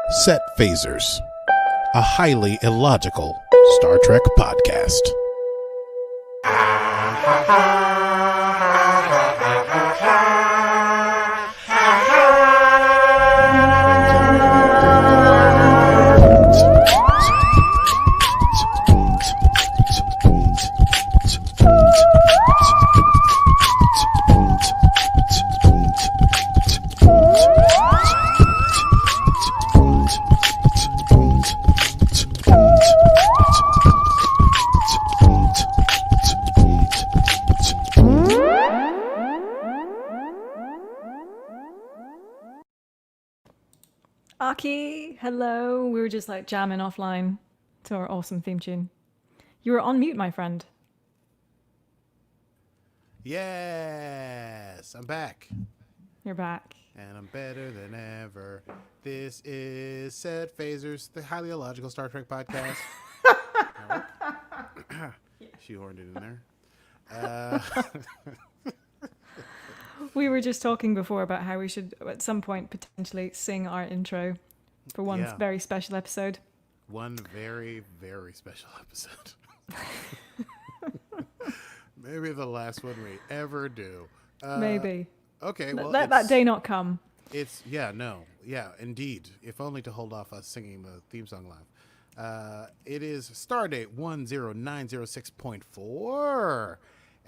Set Phasers, a highly illogical Star Trek podcast. Akie, hello. We were just like jamming offline to our awesome theme tune. You were on mute, my friend. Yes, I'm back. You're back. And I'm better than ever. This is Set Phasers, the highly illogical Star Trek podcast. Shoehorned it in there. We were just talking before about how we should, at some point, potentially sing our intro for one very special episode. One very, very special episode. Maybe the last one we ever do. Maybe. Okay, well, let that day not come. Indeed. If only to hold off us singing the theme song live. It is Stardate 10906.4.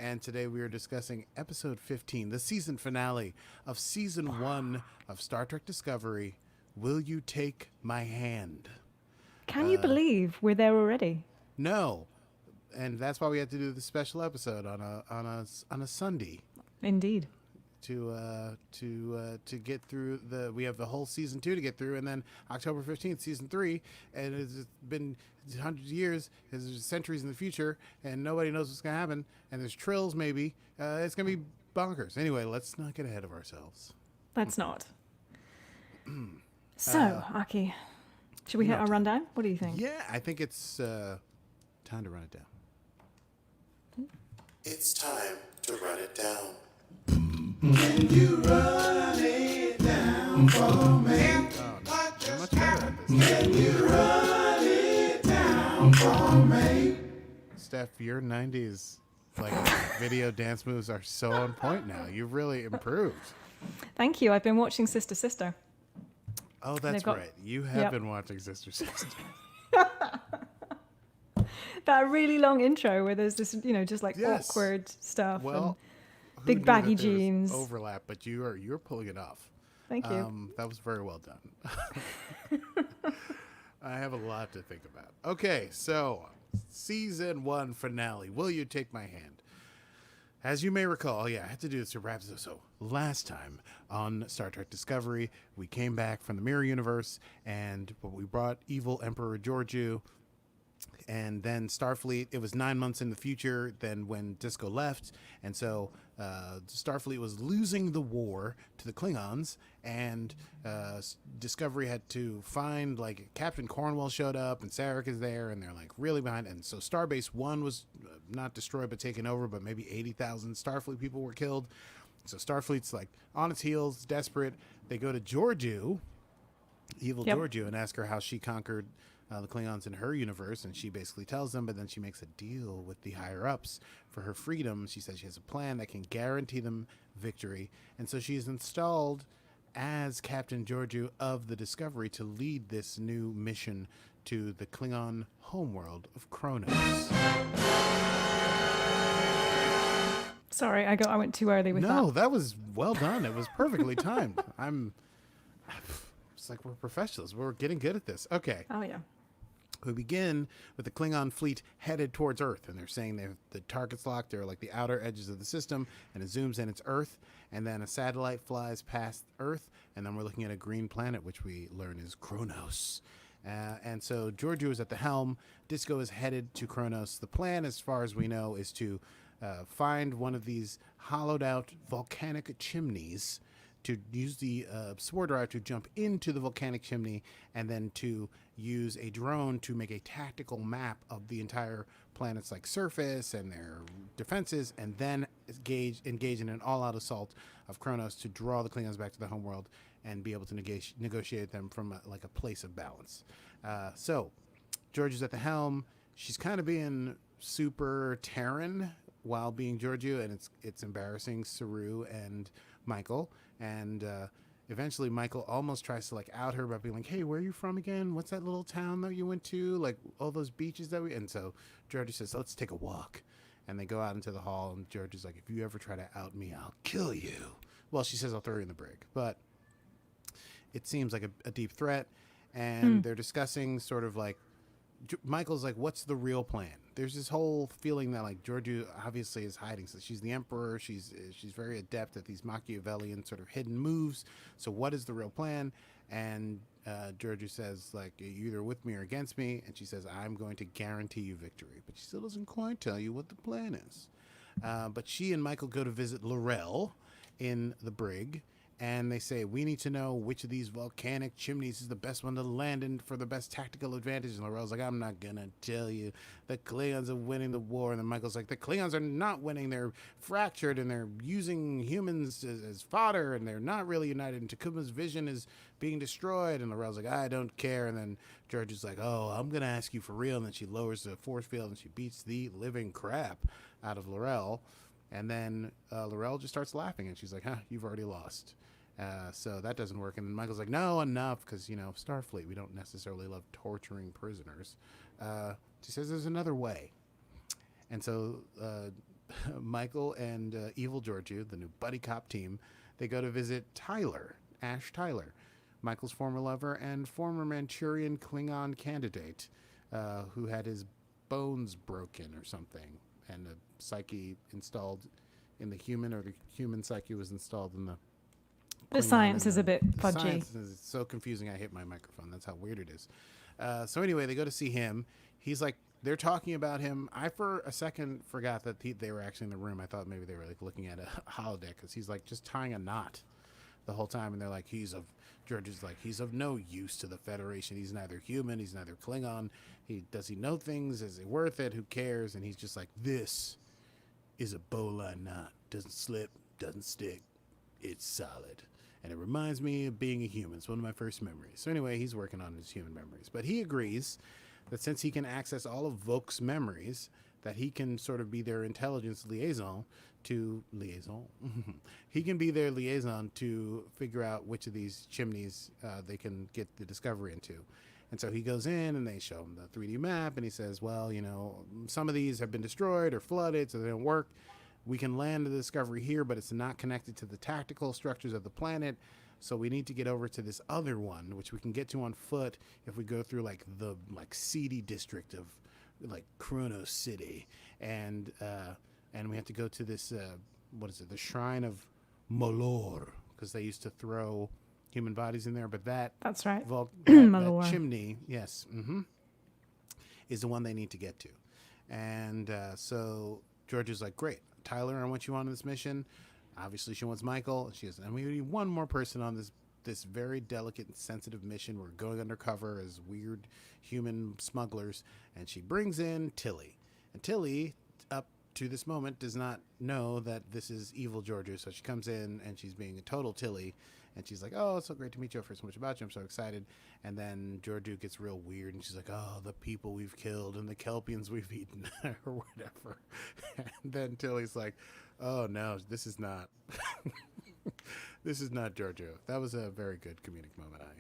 And today we are discussing episode 15, the season finale of season 1 of Star Trek Discovery. Will you take my hand? Can you believe we're there already? No. And that's why we had to do the special episode on a Sunday. Indeed. To get through we have the whole season 2 to get through, and then October 15th, season 3, and it's been hundreds of years, there's centuries in the future, and nobody knows what's gonna happen, and there's trills maybe. It's gonna be bonkers. Anyway, let's not get ahead of ourselves. Let's not. So, Akie, should we hit our rundown? What do you think? Yeah, I think it's time to run it down. It's time to run it down. Can you run it down for me? Oh, no. You're much better at this. Can you run it down for me? Steph, your 90s video dance moves are so on point now. You've really improved. Thank you. I've been watching Sister Sister. Oh, that's right. You have been watching Sister Sister. That really long intro where there's this, just awkward stuff. Well, big baggy jeans. Overlap, but you're pulling it off. Thank you. That was very well done. I have a lot to think about. Okay, so season 1 finale. Will you take my hand? As you may recall, I had to do this to wrap this up. So last time on Star Trek Discovery, we came back from the Mirror Universe, and we brought evil Emperor Georgiou. And then Starfleet, it was 9 months in the future than when Disco left. And so Starfleet was losing the war to the Klingons. And Discovery had to find, Captain Cornwell showed up and Sarek is there. And they're, really behind. And so Starbase 1 was not destroyed but taken over. But maybe 80,000 Starfleet people were killed. So Starfleet's, on its heels, desperate. They go to Georgiou, evil Georgiou, and ask her how she conquered the Klingons in her universe, and she basically tells them, but then she makes a deal with the higher-ups for her freedom. She says she has a plan that can guarantee them victory, and so she's installed as Captain Georgiou of the Discovery to lead this new mission to the Klingon homeworld of Kronos. Sorry, I went too early with that. No, that was well done. It was perfectly timed. It's like we're professionals. We're getting good at this. Okay. Oh, yeah. We begin with the Klingon fleet headed towards Earth, and they're saying the target's locked. They're the outer edges of the system, and it zooms in, it's Earth, and then a satellite flies past Earth, and then we're looking at a green planet, which we learn is Kronos. And so Georgiou is at the helm. Disco is headed to Kronos. The plan, as far as we know, is to find one of these hollowed-out volcanic chimneys, to use the spore drive to jump into the volcanic chimney, and then to use a drone to make a tactical map of the entire planet's surface and their defenses, and then engage in an all-out assault of Kronos to draw the Klingons back to the homeworld and be able to negotiate them from a place of balance. So George is at the helm. She's kind of being super Terran while being Giorgio, and it's embarrassing Saru and Michael. And eventually Michael almost tries to like out her by being like, hey, where are you from again? What's that little town that you went to? Like all those beaches that we... And so Giorgio says, let's take a walk. And they go out into the hall, and Giorgio's like, if you ever try to out me, I'll kill you. Well, she says, I'll throw you in the brig. But it seems like a deep threat. And they're discussing sort of like, Michael's like, what's the real plan? There's this whole feeling that like Giorgio obviously is hiding. So she's the emperor. She's very adept at these Machiavellian sort of hidden moves. So what is the real plan? And Giorgio says, like, you're either with me or against me. And she says, I'm going to guarantee you victory. But she still doesn't quite tell you what the plan is. But she and Michael go to visit Laurel in the brig. And they say, we need to know which of these volcanic chimneys is the best one to land in for the best tactical advantage. And Laurel's like, I'm not going to tell you. The Klingons are winning the war. And then Michael's like, the Klingons are not winning. They're fractured, and they're using humans as fodder, and they're not really united. And Takuma's vision is being destroyed. And Laurel's like, I don't care. And then George is like, oh, I'm going to ask you for real. And then she lowers the force field, and she beats the living crap out of Laurel. And then Laurel just starts laughing, and she's like, you've already lost. So that doesn't work. And Michael's like, no, enough, because, Starfleet, we don't necessarily love torturing prisoners. She says there's another way. And so Michael and Evil Giorgio, the new buddy cop team, they go to visit Ash Tyler, Michael's former lover and former Manchurian Klingon candidate, who had his bones broken or something, and a psyche installed in the human, or the human psyche was installed in the The science is a bit fudgy. Science is so confusing. I hit my microphone. That's how weird it is. So anyway, they go to see him. He's like, they're talking about him. I, for a second, forgot that they were actually in the room. I thought maybe they were like looking at a holodeck, because he's like just tying a knot the whole time. And they're like, George is like, he's of no use to the Federation. He's neither human. He's neither Klingon. Does he know things? Is it worth it? Who cares? And he's just like, this is a bowline knot. Doesn't slip, doesn't stick. It's solid. And it reminds me of being a human. It's one of my first memories. So anyway, he's working on his human memories. But he agrees that since he can access all of Vok's memories, that he can sort of be their intelligence liaison. He can be their liaison to figure out which of these chimneys they can get the discovery into. And so he goes in, and they show him the 3D map, and he says, well, some of these have been destroyed or flooded, so they don't work. We can land the discovery here, but it's not connected to the tactical structures of the planet. So we need to get over to this other one, which we can get to on foot if we go through the seedy district of Kronos City. And we have to go to this, the Shrine of Molor, because they used to throw human bodies in there. But that's right. that chimney, yes, is the one they need to get to. And so George is like, great. Tyler, I want you on this mission. Obviously, she wants Michael. She goes, and we need one more person on this very delicate and sensitive mission. We're going undercover as weird human smugglers. And she brings in Tilly. And Tilly, up to this moment, does not know that this is Evil Giorgio. So she comes in, and she's being a total Tilly. And she's like, oh, it's so great to meet you. I've heard so much about you. I'm so excited. And then Giorgio gets real weird. And she's like, oh, the people we've killed and the Kelpians we've eaten or whatever. And then Tilly's like, oh, no, this is not Giorgio. That was a very good comedic moment. I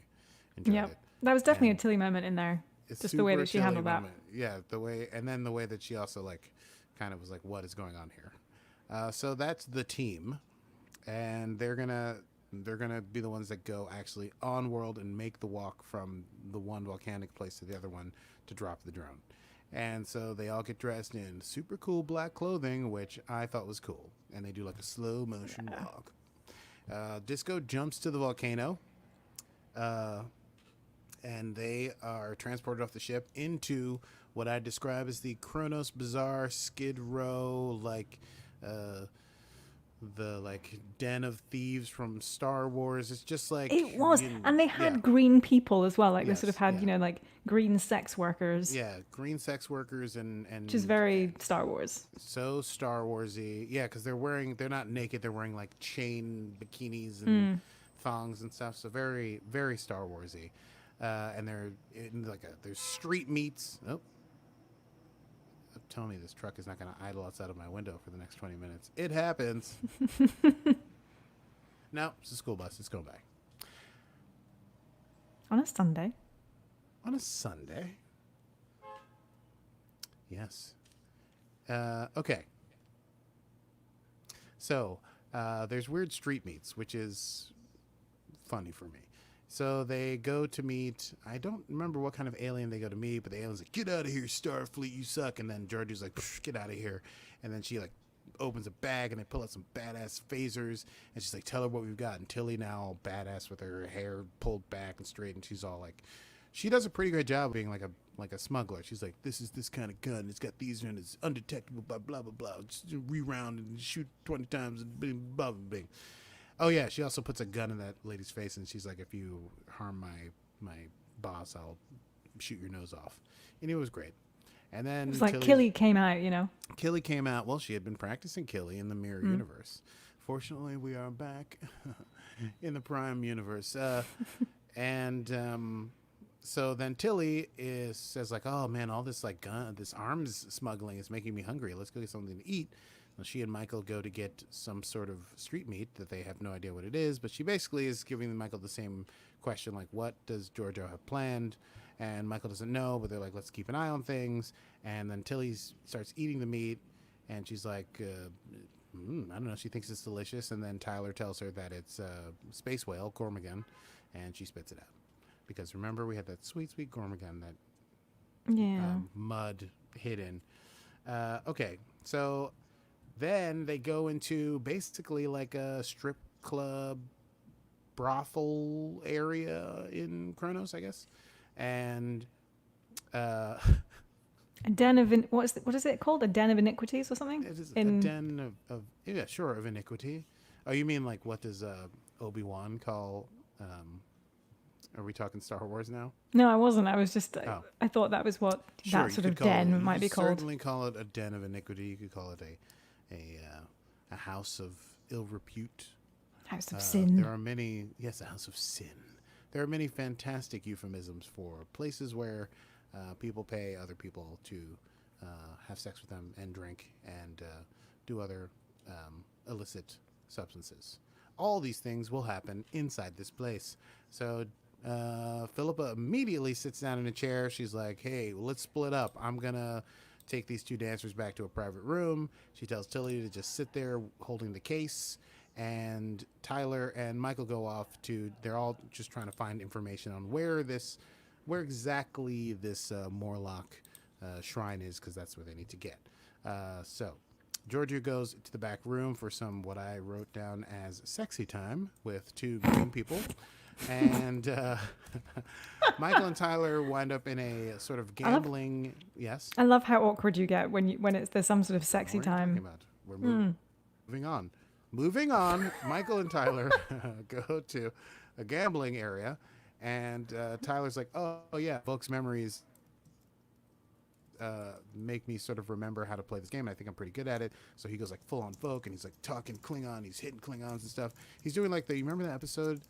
enjoyed it. That was definitely a Tilly moment in there. Just the way that she handled that. Yeah, the way that she also kind of was like, what is going on here? So that's the team. And they're gonna be the ones that go actually on world and make the walk from the one volcanic place to the other one to drop the drone. And so they all get dressed in super cool black clothing, which I thought was cool. And they do a slow motion walk. Disco jumps to the volcano, and they are transported off the ship into what I describe as the Kronos Bazaar Skid Row, the den of thieves from Star Wars. It's just it was, and they had green people as well. They sort of had green sex workers. Yeah, green sex workers and which is very Star Wars. So Star Warsy. Yeah, because they're not naked. They're wearing chain bikinis and thongs and stuff. So very, very Star Warsy. And they're in like there's street meets. Oh, tell me this truck is not going to idle outside of my window for the next 20 minutes. It happens. No, it's a school bus. It's going back. On a Sunday. On a Sunday. Yes. Okay. So there's weird street meets, which is funny for me. So they go to meet, I don't remember what kind of alien they go to meet, but the alien's like, get out of here, Starfleet, you suck. And then Georgie's like, get out of here. And then she like opens a bag and they pull out some badass phasers. And she's like, tell her what we've got. And Tilly now all badass with her hair pulled back and straight. And she's all like, she does a pretty great job of being like a smuggler. She's like, this is this kind of gun. It's got these and it's undetectable, blah, blah, blah, blah. Just reround and shoot 20 times and bing, blah, blah, bing. Oh, yeah, she also puts a gun in that lady's face, and she's like, if you harm my boss, I'll shoot your nose off. And it was great. And then it was like Killy came out, Killy came out. Well, she had been practicing Killy in the Mirror Universe. Fortunately, we are back in the Prime Universe. So then Tilly says like, oh, man, all this like this arms smuggling is making me hungry. Let's go get something to eat. She and Michael go to get some sort of street meat that they have no idea what it is, but she basically is giving Michael the same question, like, what does Giorgio have planned? And Michael doesn't know, but they're like, let's keep an eye on things. And then Tilly starts eating the meat, and she's like, I don't know, she thinks it's delicious. And then Tyler tells her that it's space whale, Gormagan, and she spits it out. Because remember, we had that sweet, sweet Gormagan that mud hidden. Okay, so then they go into basically like a strip club brothel area in Kronos, I guess. And a den of what is it called? A den of iniquities or something? It is a den of iniquity. Oh, you mean like what does Obi-Wan call? Are we talking Star Wars now? No, I wasn't. I was just. I thought that was what that sort of den might be called. Certainly call it a den of iniquity. You could call it a house of ill repute. House of sin. There are many. Yes, a house of sin. There are many fantastic euphemisms for places where people pay other people to have sex with them and drink and do other illicit substances. All these things will happen inside this place. So Philippa immediately sits down in a chair. She's like, hey, let's split up. I'm going to take these two dancers back to a private room. She tells Tilly to just sit there holding the case. And Tyler and Michael go off they're all just trying to find information on where exactly this Morlock shrine is, because that's where they need to get. So Giorgio goes to the back room for some, what I wrote down as sexy time with two green people. And Michael and Tyler wind up in a sort of gambling. Yes. I love how awkward you get when there's some sort of sexy time. We're moving on. Moving on. Michael and Tyler go to a gambling area, and Tyler's like, "Oh yeah, Volk's memories make me sort of remember how to play this game. And I think I'm pretty good at it." So he goes like full on Volk, and he's like talking Klingon. He's hitting Klingons and stuff. He's doing like you remember that episode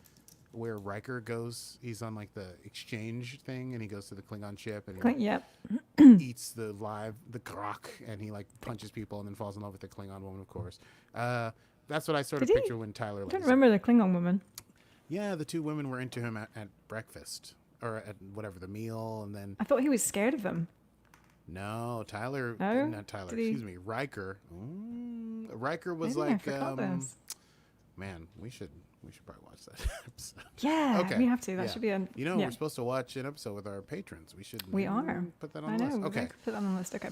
where Riker goes? He's on like the exchange thing, and he goes to the Klingon ship, and he eats the grok, and he like punches people, and then falls in love with the Klingon woman, of course. That's what I sort of picture when Tyler. I don't remember the Klingon woman. Yeah, the two women were into him at breakfast or at whatever the meal, and then I thought he was scared of them. No, Tyler. No? Not Tyler. Excuse me, Riker. Riker was man, we should probably watch that episode. Yeah, we have to. That should be we're supposed to watch an episode with our patrons. We should. We are. Put that on the list. Okay. Put that on the list. Okay.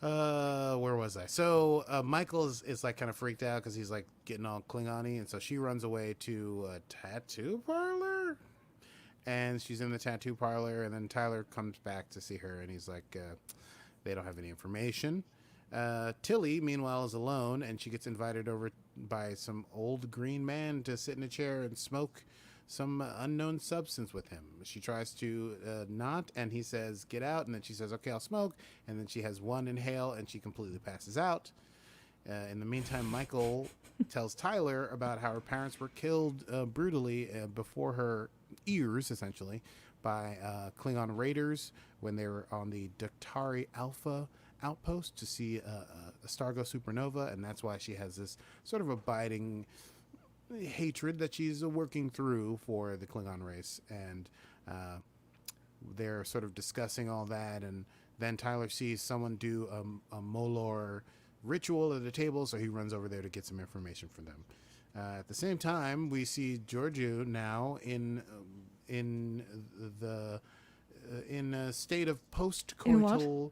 Where was I? So Michael is like kind of freaked out because he's like getting all Klingon-y, and so she runs away to a tattoo parlor, and she's in the tattoo parlor, and then Tyler comes back to see her, and he's like, they don't have any information. Tilly, meanwhile, is alone, and she gets invited over by some old green man to sit in a chair and smoke some unknown substance with him. She tries to not, and he says, get out. And then she says, okay, I'll smoke. And then she has one inhale, and she completely passes out. In the meantime, Michael tells Tyler about how her parents were killed brutally before her ears, essentially, by Klingon raiders when they were on the Daktari Alpha outpost to see a Stargo supernova, and that's why she has this sort of abiding hatred that she's working through for the Klingon race. And they're sort of discussing all that, and then Tyler sees someone do a Molor ritual at the table, so he runs over there to get some information from them. At the same time, we see Giorgio now in a state of post-coital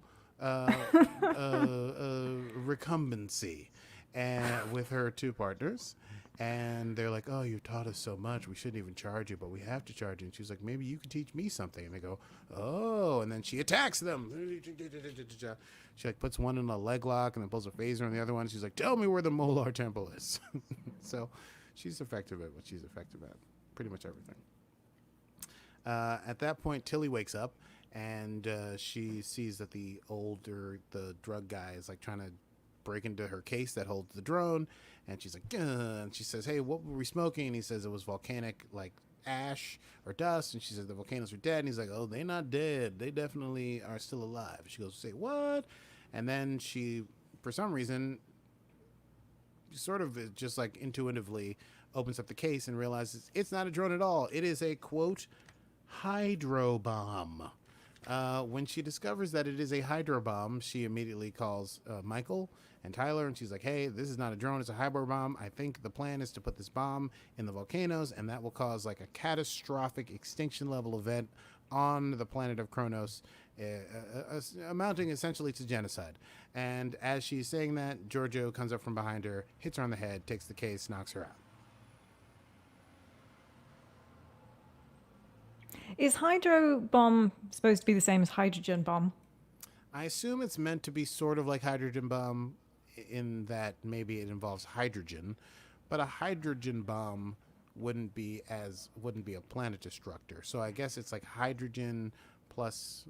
recumbency, and with her two partners. And they're like, "Oh, you taught us so much. We shouldn't even charge you, but we have to charge you." And she's like, "Maybe you can teach me something." And they go, "Oh!" And then she attacks them. She like puts one in a leg lock and then pulls a phaser on the other one. She's like, "Tell me where the Molar Temple is." So she's effective at what she's effective at. Pretty much everything. At that point, Tilly wakes up and she sees that the drug guy is like trying to break into her case that holds the drone, and she's like, and she says, "Hey, what were we smoking?" And he says it was volcanic, like ash or dust, and she says the volcanoes are dead, and he's like, "Oh, they're not dead, they definitely are still alive." She goes, "Say what?" And then she, for some reason, sort of just like intuitively opens up the case and realizes it's not a drone at all. It is a, quote, hydro bomb. When she discovers that it is a hydro bomb, she immediately calls Michael and Tyler, and she's like, "Hey, this is not a drone, it's a hydro bomb. I think the plan is to put this bomb in the volcanoes, and that will cause like a catastrophic extinction level event on the planet of Kronos, amounting essentially to genocide." And as she's saying that, Giorgio comes up from behind her, hits her on the head, takes the case, knocks her out. Is hydro bomb supposed to be the same as hydrogen bomb? I assume it's meant to be sort of like hydrogen bomb in that maybe it involves hydrogen, but a hydrogen bomb wouldn't be a planet destructor. So I guess it's like hydrogen plus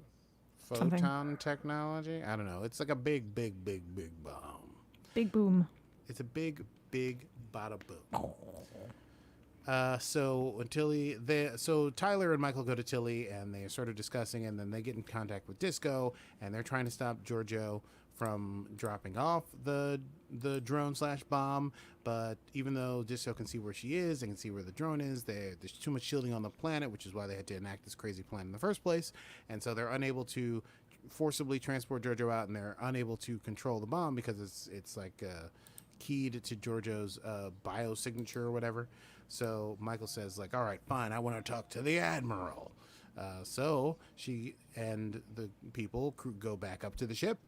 photon technology. I don't know. It's like a big bomb. Big boom. It's a big bada boom. So Tyler and Michael go to Tilly, and they're sort of discussing, and then they get in contact with Disco, and they're trying to stop Giorgio from dropping off the drone/bomb. But even though Disco can see where she is, they can see where the drone is, there's too much shielding on the planet, which is why they had to enact this crazy plan in the first place. And so they're unable to forcibly transport Giorgio out, and they're unable to control the bomb because it's like keyed to Giorgio's biosignature or whatever. So Michael says, like, "All right, fine, I want to talk to the Admiral." So she and the people go back up to the ship.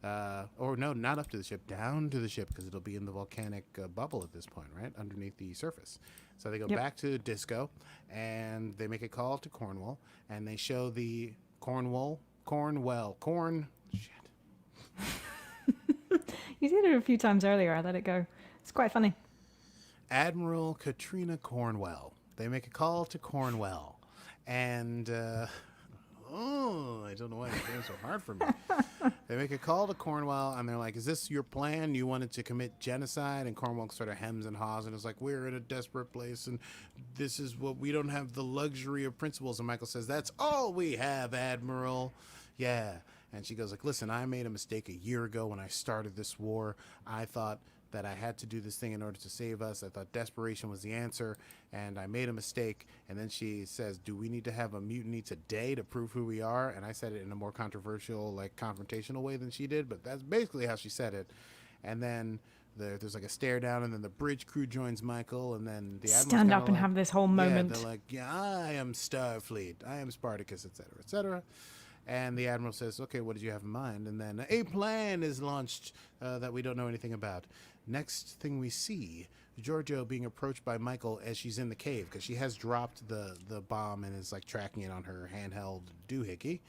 Or no, not up to the ship, down to the ship, because it'll be in the volcanic bubble at this point, right? Underneath the surface. So they go back to Disco, and they make a call to Cornwall, and they show the shit. You did it a few times earlier. I let it go. It's quite funny. Admiral Katrina Cornwell. They make a call to Cornwell, and I don't know why it's going so hard for me. They make a call to Cornwell, and they're like, "Is this your plan? You wanted to commit genocide?" And Cornwell sort of hems and haws, and is like, "We're in a desperate place, and this is what we don't have the luxury of principles." And Michael says, "That's all we have, Admiral." Yeah. And she goes like, "Listen, I made a mistake a year ago when I started this war. I thought that I had to do this thing in order to save us. I thought desperation was the answer, and I made a mistake." And then she says, "Do we need to have a mutiny today to prove who we are?" And I said it in a more controversial, like confrontational way than she did, but that's basically how she said it. And then there's like a stare down, and then the bridge crew joins Michael, and then the Admiral's stand up and have this whole moment. Yeah, they're like, "Yeah, I am Starfleet. I am Spartacus," etc., etc. And the Admiral says, "Okay, what did you have in mind?" And then a plan is launched that we don't know anything about. Next thing we see, Giorgio being approached by Michael as she's in the cave, because she has dropped the bomb and is like tracking it on her handheld doohickey.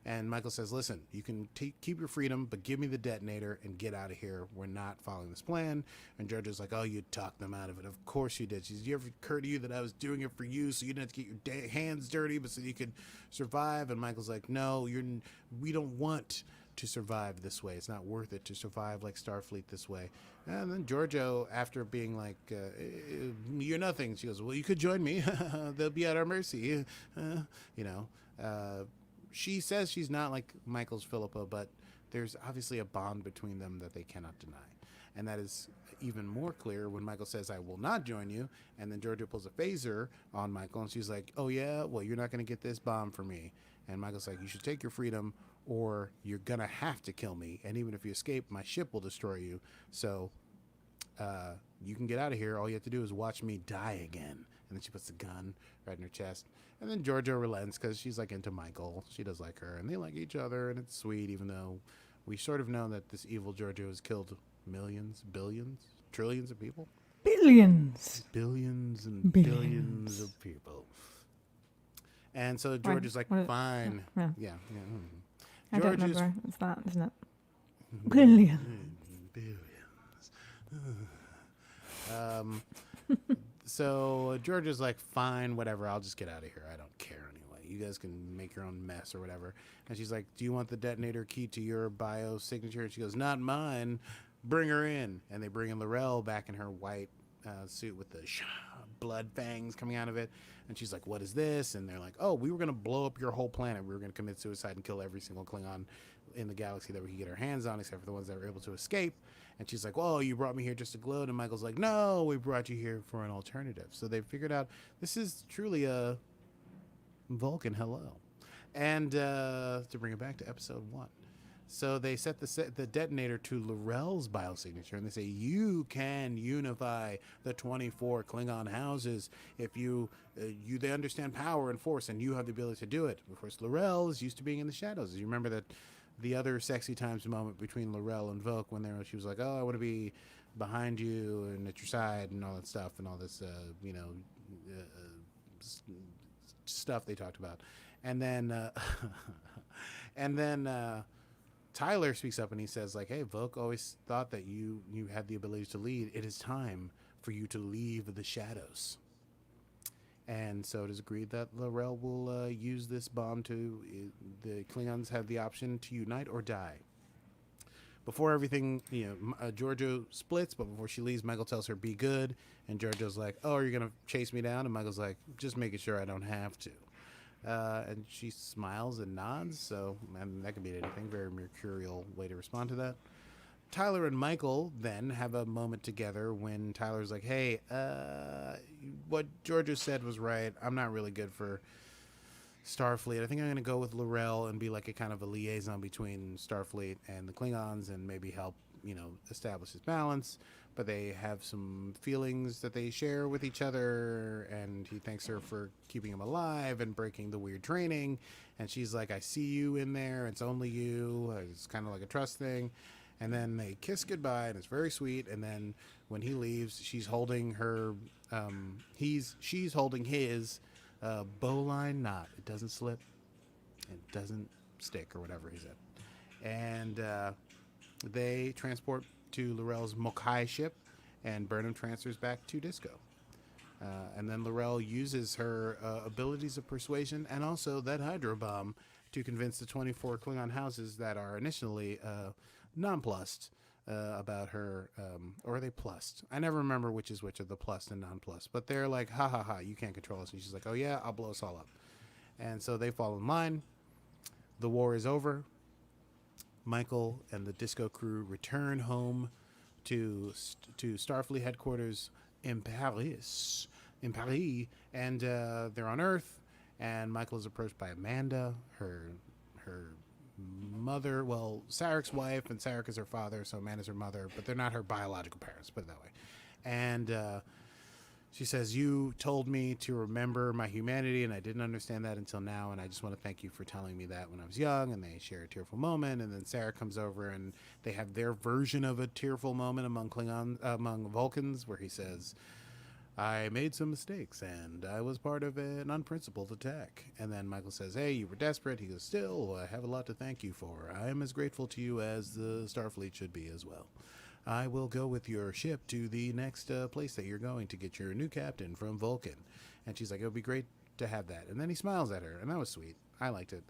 And Michael says, "Listen, you can keep your freedom, but give me the detonator and get out of here. We're not following this plan." And Giorgio's like, "Oh, you talked them out of it. Of course you did." She says, "Did it ever occur to you that I was doing it for you so you didn't have to get your hands dirty, but so you could survive?" And Michael's like, "No, we don't want to survive this way. It's not worth it to survive like Starfleet this way. And then Giorgio, after being like, you're nothing, she goes, well, you could join me. They'll be at our mercy. She says she's not like Michael's Philippa, but there's obviously a bond between them that they cannot deny. And that is even more clear when Michael says, I will not join you. And then Giorgio pulls a phaser on Michael, and she's like, oh, yeah? Well, you're not going to get this bomb from me. And Michael's like, you should take your freedom, or you're going to have to kill me. And even if you escape, my ship will destroy you. So you can get out of here. All you have to do is watch me die again. And then she puts the gun right in her chest. And then Giorgio relents because she's like into Michael. She does like her, and they like each other, and it's sweet, even though we sort of know that this evil Giorgio has killed millions, billions, trillions of people. Billions and billions of people. And so George is like, fine. Yeah. I don't remember. It's that, isn't it? Billions. So George is like, fine, whatever. I'll just get out of here. I don't care anyway. You guys can make your own mess or whatever. And she's like, do you want the detonator key to your bio signature? And she goes, not mine. Bring her in. And they bring in Laurel back in her white suit with the blood fangs coming out of it. And she's like, what is this? And they're like, oh, we were going to blow up your whole planet. We were going to commit suicide and kill every single Klingon in the galaxy that we could get our hands on, except for the ones that were able to escape. And she's like, well, you brought me here just to gloat. And Michael's like, no, we brought you here for an alternative. So they figured out this is truly a Vulcan hello. And to bring it back to episode 1. So they set the detonator to Laurel's biosignature, and they say, you can unify the 24 Klingon houses if they understand power and force, and you have the ability to do it. Of course, Laurel is used to being in the shadows. You remember that the other sexy times moment between Laurel and Voq when she was like, oh, I want to be behind you and at your side and all that stuff and all this, stuff they talked about. And then, Tyler speaks up and he says, like, hey, Voq always thought that you had the ability to lead. It is time for you to leave the shadows. And so it is agreed that Laurel will use this bomb the Klingons have the option to unite or die. Before everything, Giorgio splits, but before she leaves, Michael tells her, be good. And Giorgio's like, oh, are you going to chase me down? And Michael's like, just making sure I don't have to. And she smiles and nods, so that could be anything. Very mercurial way to respond to that. Tyler and Michael then have a moment together when Tyler's like, hey, what Giorgio said was right. I'm not really good for Starfleet. I think I'm going to go with Laurel and be like a kind of a liaison between Starfleet and the Klingons and maybe help, establish this balance. But they have some feelings that they share with each other, and he thanks her for keeping him alive and breaking the weird training. And she's like, I see you in there. It's only you. It's kind of like a trust thing. And then they kiss goodbye, and it's very sweet. And then when he leaves, she's holding her, she's holding his bowline knot. It doesn't slip. It doesn't stick, or whatever he said. And they transport to Laurel's Mokai ship, and Burnham transfers back to Disco. And then Laurel uses her abilities of persuasion and also that hydro bomb to convince the 24 Klingon houses that are initially nonplussed about her, or are they plussed? I never remember which is which of the plussed and nonplussed, but they're like, ha ha ha, you can't control us. And she's like, oh yeah, I'll blow us all up. And so they fall in line. The war is over. Michael and the Disco crew return home to Starfleet headquarters in Paris, and they're on Earth. And Michael is approached by Amanda, her mother. Well, Sarek's wife, and Sarek is her father, so Amanda's her mother, but they're not her biological parents. Put it that way. And she says, you told me to remember my humanity, and I didn't understand that until now, and I just want to thank you for telling me that when I was young. And they share a tearful moment, and then Sarah comes over, and they have their version of a tearful moment among Vulcans, where he says, I made some mistakes, and I was part of an unprincipled attack. And then Michael says, hey, you were desperate. He goes, still, I have a lot to thank you for. I am as grateful to you as the Starfleet should be as well. I will go with your ship to the next place that you're going to get your new captain from Vulcan. And she's like, it would be great to have that. And then he smiles at her, and that was sweet. I liked it.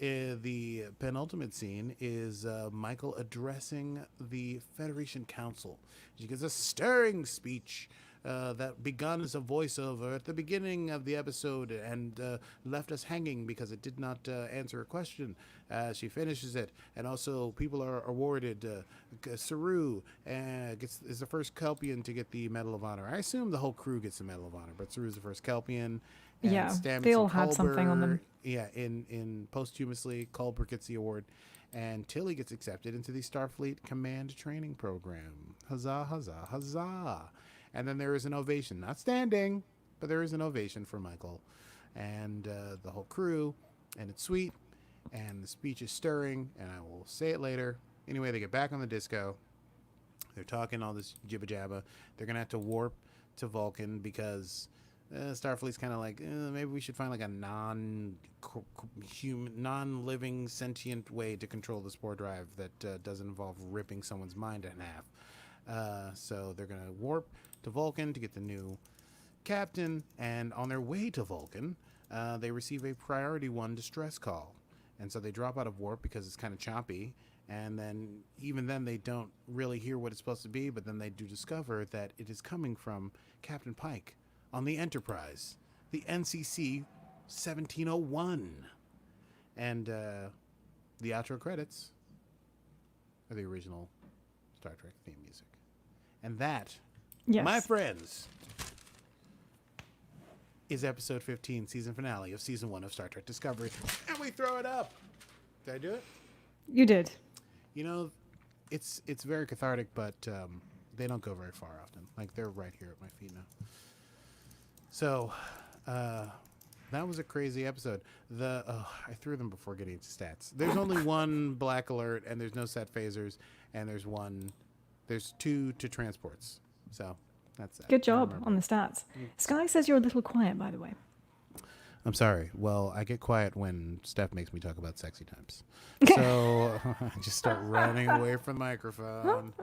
The penultimate scene is Michael addressing the Federation Council. She gives a stirring speech that begun as a voiceover at the beginning of the episode and left us hanging because it did not answer a question. She finishes it, and also people are awarded. Saru is the first Kelpian to get the Medal of Honor. I assume the whole crew gets the Medal of Honor, but Saru's the first Kelpian. And Yeah, Stamets they all and have something on them. Yeah, in posthumously, Culber gets the award, and Tilly gets accepted into the Starfleet Command Training Program. Huzzah, huzzah, huzzah! And then there is an ovation, not standing, but there is an ovation for Michael and the whole crew, and it's sweet, and the speech is stirring, and I will say it later. Anyway, they get back on the disco. They're talking all this jibba jabba. They're gonna have to warp to Vulcan because Starfleet's kind of like, maybe we should find like a non-human, non-living, sentient way to control the spore drive that doesn't involve ripping someone's mind in half. So they're going to warp to Vulcan to get the new captain, and on their way to Vulcan, they receive a Priority 1 distress call. And so they drop out of warp because it's kind of choppy, and then even then they don't really hear what it's supposed to be, but then they do discover that it is coming from Captain Pike on the Enterprise, the NCC 1701. And the outro credits are the original Star Trek theme music. And that, Yes. my friends, is episode 15, season finale of season 1 of Star Trek Discovery. And we throw it up. Did I do it? You did. You know, it's very cathartic, but they don't go very far often. Like, they're right here at my feet now. So, that was a crazy episode. I threw them before getting into stats. There's only one black alert, and there's no set phasers, and there's two to transports. So, that's that. Good job on the stats. Sky says you're a little quiet, by the way. I'm sorry. Well, I get quiet when Steph makes me talk about sexy times. So, I just start running away from the microphone.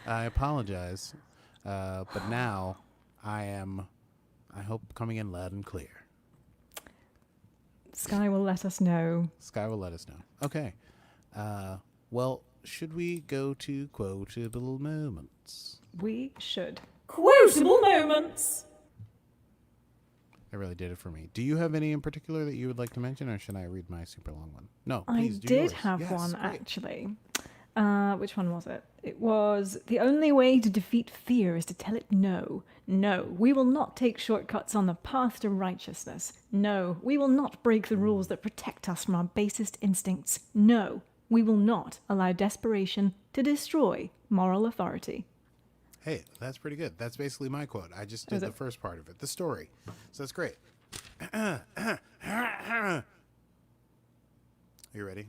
I apologize. But now, I hope, coming in loud and clear. Sky will let us know. Sky will let us know. Okay. Well, should we go to Quotable Moments? We should. Quotable Moments. That really did it for me. Do you have any in particular that you would like to mention, or should I read my super long one? No, I please do did yours. have Yes, one, great. actually. Which one was it? It was, the only way to defeat fear is to tell it no. No, we will not take shortcuts on the path to righteousness. No, we will not break the rules that protect us from our basest instincts. No, we will not allow desperation to destroy moral authority. Hey, that's pretty good. That's basically my quote. I just did the first part of it, the story. So that's great. Are you ready?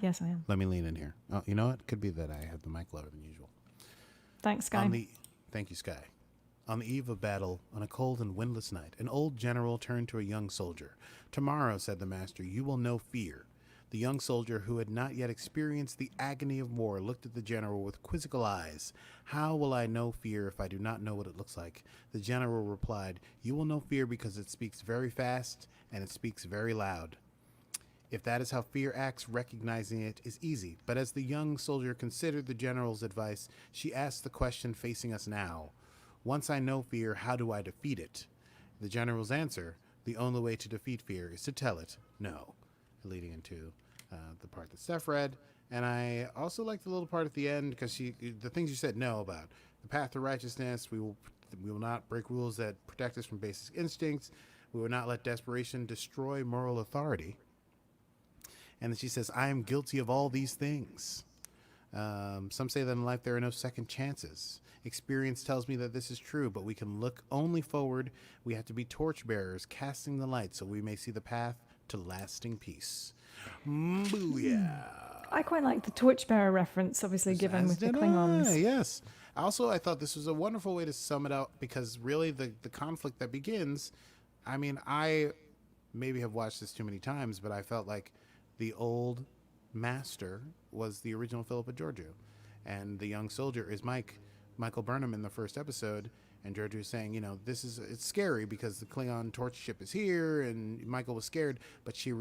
Yes, I am. Let me lean in here. Oh, you know what? Could be that I have the mic lower than usual. Thanks, Sky. Thank you, Sky. On the eve of battle, on a cold and windless night, an old general turned to a young soldier. "Tomorrow," said the master, "you will know fear." The young soldier, who had not yet experienced the agony of war, looked at the general with quizzical eyes. "How will I know fear if I do not know what it looks like?" The general replied, "You will know fear because it speaks very fast and it speaks very loud. If that is how fear acts, recognizing it is easy." But as the young soldier considered the general's advice, she asked the question facing us now. "Once I know fear, how do I defeat it?" The general's answer, "The only way to defeat fear is to tell it no," leading into the part that Steph read. And I also like the little part at the end, because the things you said no about the path to righteousness. We will not break rules that protect us from basic instincts. We will not let desperation destroy moral authority. And then she says, "I am guilty of all these things." Some say that in life there are no second chances. Experience tells me that this is true, but we can look only forward. We have to be torchbearers, casting the light so we may see the path to lasting peace. Booyah. I quite like the torchbearer reference, obviously, given with the Klingons. Yes. Also, I thought this was a wonderful way to sum it up, because really the conflict that begins, I mean, I maybe have watched this too many times, but I felt like the old master was the original Philippa Georgiou, and the young soldier is Mike, Michael Burnham in the first episode, and George was saying, it's scary because the Klingon torch ship is here, and Michael was scared, but she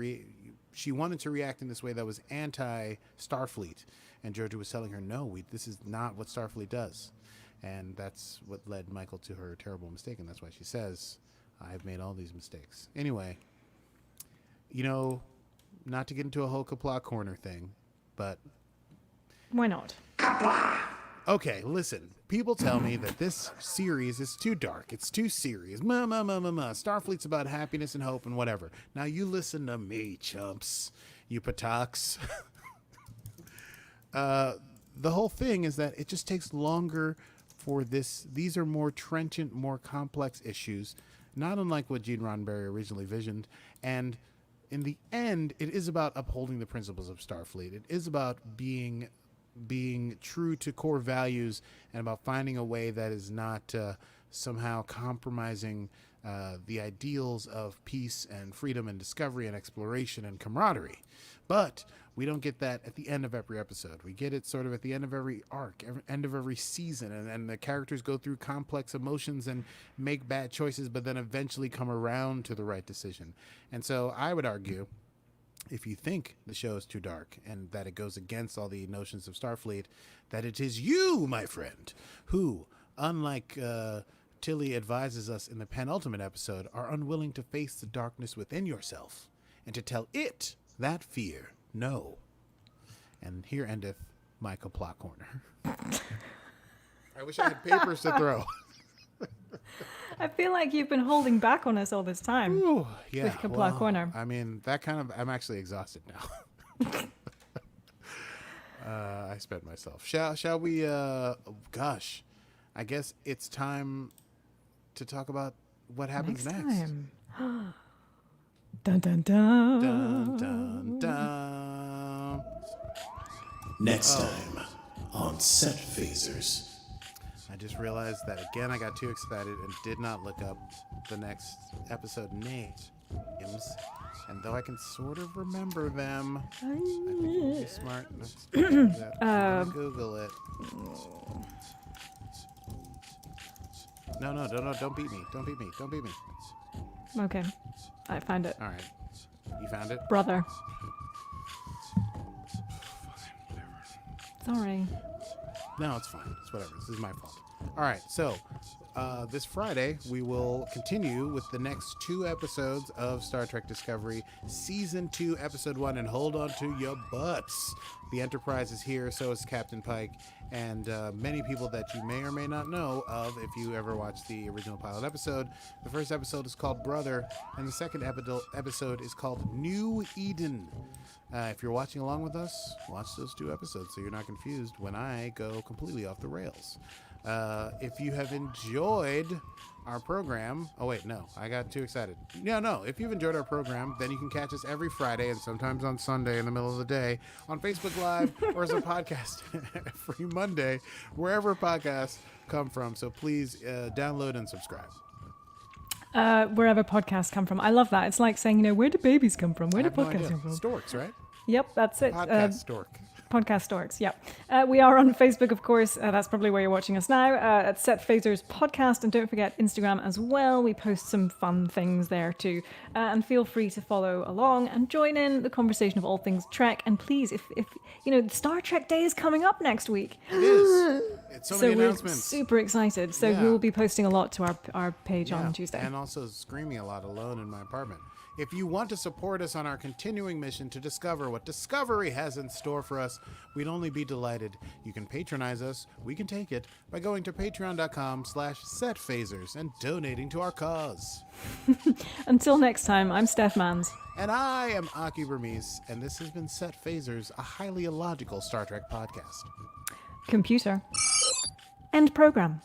wanted to react in this way that was anti-Starfleet, and George was telling her, no, this is not what Starfleet does, and that's what led Michael to her terrible mistake, and that's why she says, I've made all these mistakes. Anyway, not to get into a whole Qapla Corner thing, but why not? okay, listen. People tell me that this series is too dark. It's too serious. Starfleet's about happiness and hope and whatever. Now you listen to me, chumps. You pataks. The whole thing is that it just takes longer for this. These are more trenchant, more complex issues, not unlike what Gene Roddenberry originally visioned. And in the end, it is about upholding the principles of Starfleet. It is about being true to core values and about finding a way that is not somehow compromising the ideals of peace and freedom and discovery and exploration and camaraderie. But we don't get that at the end of every episode. We get it sort of at the end of every arc, end of every season, and the characters go through complex emotions and make bad choices, but then eventually come around to the right decision. And so I would argue, if you think the show is too dark and that it goes against all the notions of Starfleet, that it is you, my friend, who, unlike Tilly advises us in the penultimate episode, are unwilling to face the darkness within yourself and to tell it that fear no. And here endeth my Qapla Corner. I wish I had papers to throw. I feel like you've been holding back on us all this time. Ooh, yeah, with Qapla Corner. I mean, I'm actually exhausted now. I spent myself. Shall we, gosh, I guess it's time to talk about what happens next. Time. Dun, dun, dun. Dun, dun, dun. Next time on Set Phasers. I just realized that again I got too excited and did not look up the next episode names. And though I can sort of remember them, I think it would be smart not to do that. I'm gonna Google it. No, don't beat me. Don't beat me. Okay, I found it. All right. You found it? Brother. Fine, whatever. Sorry. No, it's fine. It's whatever. This is my fault. All right, so this Friday we will continue with the next 2 episodes of Star Trek Discovery, Season 2, Episode 1, and hold on to your butts. The Enterprise is here, so is Captain Pike, and many people that you may or may not know of if you ever watched the original pilot episode. The first episode is called Brother, and the second episode is called New Eden. If you're watching along with us, watch those 2 episodes so you're not confused when I go completely off the rails. If you have enjoyed our program, I got too excited. No, if you've enjoyed our program, then you can catch us every Friday and sometimes on Sunday in the middle of the day on Facebook Live or as a podcast every Monday, wherever podcasts come from. So please download and subscribe. Wherever podcasts come from. I love that. It's like saying, where do babies come from? Where do podcasts come from? Storks, right? Yep, that's it. Podcast stork. Podcast Storks, yep. We are on Facebook, of course. That's probably where you're watching us now. At Set Phasers Podcast. And don't forget Instagram as well. We post some fun things there too. And feel free to follow along and join in the conversation of all things Trek. And please, if Star Trek Day is coming up next week. It is. It's so many announcements. We're super excited. So we'll be posting a lot to our page on Tuesday. And also screaming a lot alone in my apartment. If you want to support us on our continuing mission to discover what Discovery has in store for us, we'd only be delighted. You can patronize us, we can take it, by going to patreon.com/setphasers and donating to our cause. Until next time, I'm Steph Mans. And I am Akie Burmese, and this has been Set Phasers, a highly illogical Star Trek podcast. Computer. End program.